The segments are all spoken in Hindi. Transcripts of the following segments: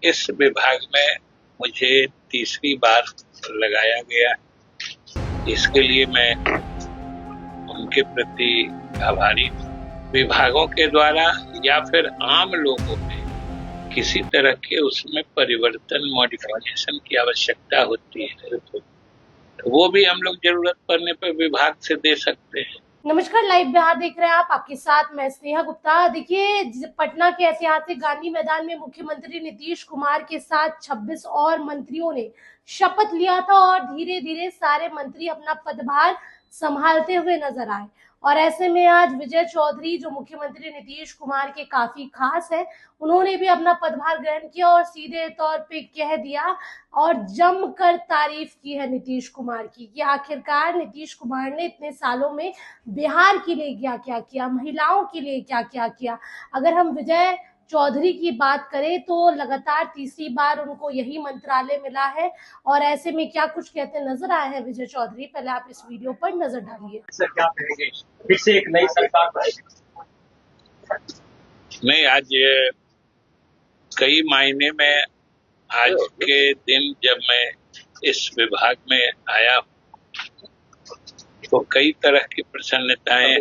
इस विभाग में मुझे तीसरी बार लगाया गया। इसके लिए मैं उनके प्रति आभारी हूँ। विभागों के द्वारा या फिर आम लोगों में किसी तरह के उसमें परिवर्तन मॉडिफिकेशन की आवश्यकता होती है तो वो भी हम लोग जरूरत पड़ने पर विभाग से दे सकते हैं। नमस्कार, लाइव बिहार देख रहे हैं आप। आपके साथ मैं स्नेहा गुप्ता। देखिए, पटना के ऐतिहासिक गांधी मैदान में मुख्यमंत्री नीतीश कुमार के साथ 26 और मंत्रियों ने शपथ लिया था और धीरे धीरे सारे मंत्री अपना पदभार संभालते हुए नजर आए। और ऐसे में आज विजय चौधरी, जो मुख्यमंत्री नीतीश कुमार के काफी खास है, उन्होंने भी अपना पदभार ग्रहण किया और सीधे तौर पे कह दिया और जमकर तारीफ की है नीतीश कुमार की कि आखिरकार नीतीश कुमार ने इतने सालों में बिहार के लिए क्या क्या किया, महिलाओं के लिए क्या क्या किया। अगर हम विजय चौधरी की बात करें तो लगातार तीसरी बार उनको यही मंत्रालय मिला है और ऐसे में क्या कुछ कहते नजर आए हैं विजय चौधरी, पहले आप इस वीडियो पर नजर डालिए। सर क्या कहेंगे, फिर से एक नई सरकार नहीं, आज कई मायने में आज के दिन जब मैं इस विभाग में आया तो कई तरह की प्रसन्नताएं।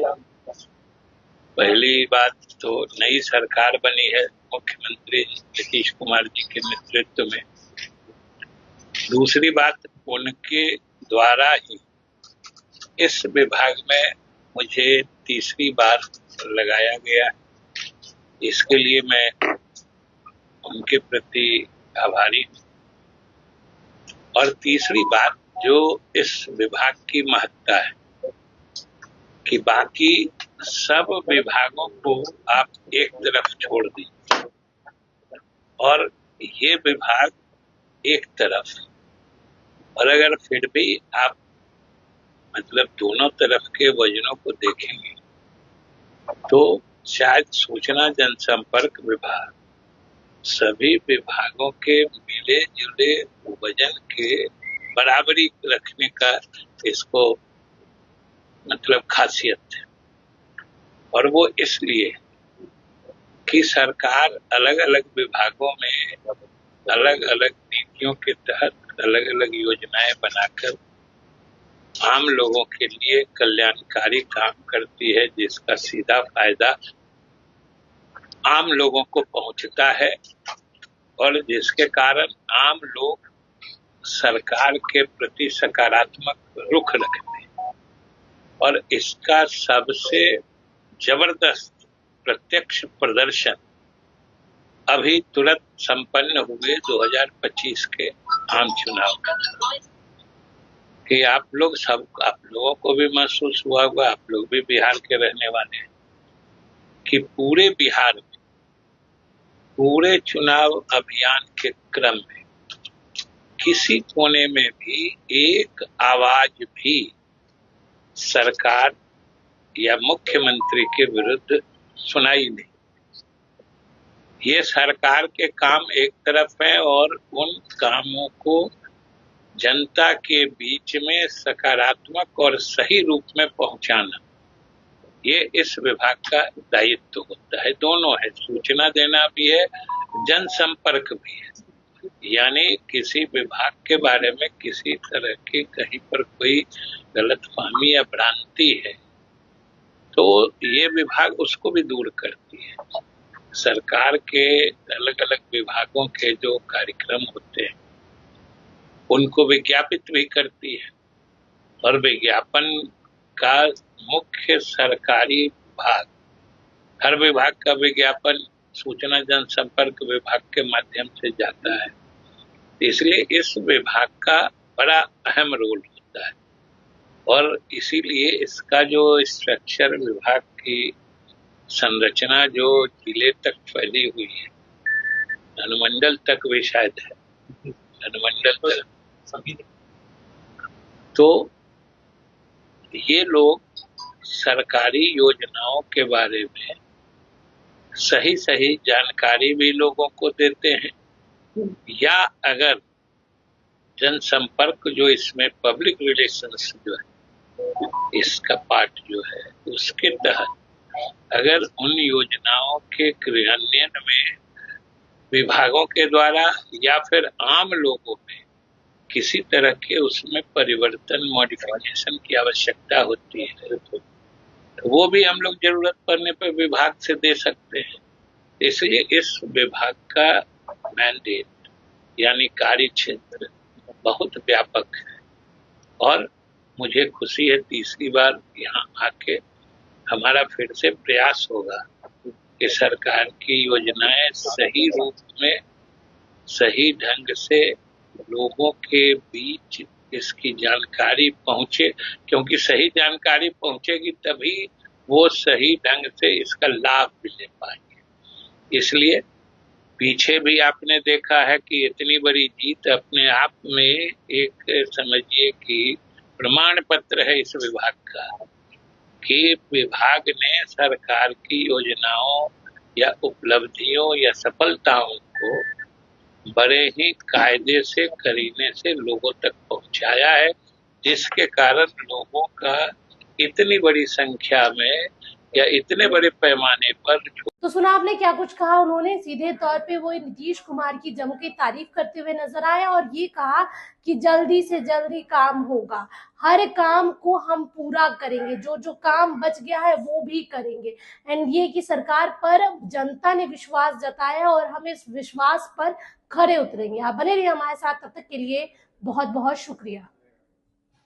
पहली बात तो नई सरकार बनी है मुख्यमंत्री नीतीश कुमार जी के नेतृत्व में। दूसरी बात, उनके द्वारा ही इस विभाग में मुझे तीसरी बार लगाया गया। इसके लिए मैं उनके प्रति आभारी हूँ। और तीसरी बात, जो इस विभाग की महत्ता है कि बाकी सब विभागों को आप एक तरफ छोड़ दीजिए और ये विभाग एक तरफ, और अगर फिर भी आप मतलब दोनों तरफ के वजनों को देखेंगे तो शायद सूचना जनसंपर्क विभाग सभी विभागों के मिले जुले वजन के बराबरी रखने का इसको मतलब खासियत है। और वो इसलिए कि सरकार अलग अलग विभागों में अलग अलग नीतियों के तहत अलग अलग योजनाएं बनाकर आम लोगों के लिए कल्याणकारी काम करती है, जिसका सीधा फायदा आम लोगों को पहुंचता है और जिसके कारण आम लोग सरकार के प्रति सकारात्मक रुख रखते हैं। और इसका सबसे जबरदस्त प्रत्यक्ष प्रदर्शन अभी तुरंत संपन्न हुए 2025 के आम चुनाव में कि आप लोगों को भी महसूस हुआ होगा, आप लोग भी बिहार के रहने वाले हैं, कि पूरे बिहार में पूरे चुनाव अभियान के क्रम में किसी कोने में भी एक आवाज भी सरकार या मुख्यमंत्री के विरुद्ध सुनाई नहीं। ये सरकार के काम एक तरफ है और उन कामों को जनता के बीच में सकारात्मक और सही रूप में पहुंचाना, ये इस विभाग का दायित्व होता है। दोनों है, सूचना देना भी है, जनसंपर्क भी है। यानी किसी विभाग के बारे में किसी तरह की कहीं पर कोई गलतफहमी या भ्रांति है तो ये विभाग उसको भी दूर करती है। सरकार के अलग अलग विभागों के जो कार्यक्रम होते हैं उनको विज्ञापित भी करती है और विज्ञापन का मुख्य सरकारी विभाग, हर विभाग का विज्ञापन सूचना जनसंपर्क विभाग के माध्यम से जाता है, इसलिए इस विभाग का बड़ा अहम रोल होता है। और इसीलिए इसका जो स्ट्रक्चर, विभाग की संरचना जो जिले तक फैली हुई है, अनुमंडल तक भी शायद है, अनुमंडल तक, तो ये लोग सरकारी योजनाओं के बारे में सही सही जानकारी भी लोगों को देते हैं, या अगर जनसंपर्क जो इसमें पब्लिक रिलेशंस जो है इसका पार्ट जो है उसके तहत अगर उन योजनाओं के क्रियान्वयन में विभागों के द्वारा या फिर आम लोगों में किसी तरह के उसमें परिवर्तन मॉडिफिकेशन की आवश्यकता होती है तो वो भी हम लोग जरूरत पड़ने पर विभाग से दे सकते हैं। इसलिए इस विभाग का मैंडेट यानी कार्य क्षेत्र बहुत व्यापक है और मुझे खुशी है तीसरी बार यहाँ आके हमारा फिर से प्रयास होगा कि सरकार की योजनाएं सही रूप में सही ढंग से लोगों के बीच इसकी जानकारी पहुंचे, क्योंकि सही जानकारी पहुंचेगी तभी वो सही ढंग से इसका लाभ भी ले पाएंगे। इसलिए पीछे भी आपने देखा है कि इतनी बड़ी जीत अपने आप में एक समझिए कि प्रमाण पत्र है इस विभाग का कि विभाग ने सरकार की योजनाओं या उपलब्धियों या सफलताओं को बड़े ही कायदे से करीने से लोगों तक पहुंचाया है, जिसके कारण लोगों का इतनी बड़ी संख्या में या इतने बड़े पैमाने पर। तो सुना आपने क्या कुछ कहा उन्होंने। सीधे तौर पे वो नीतीश कुमार की जम के तारीफ करते हुए नजर आए और ये कहा कि जल्दी से जल्दी काम होगा, हर काम को हम पूरा करेंगे, जो जो काम बच गया है वो भी करेंगे। एंड ये कि सरकार पर जनता ने विश्वास जताया और हम इस विश्वास पर खरे उतरेंगे। आप बने रहिए हमारे साथ, तब तक के लिए बहुत बहुत शुक्रिया।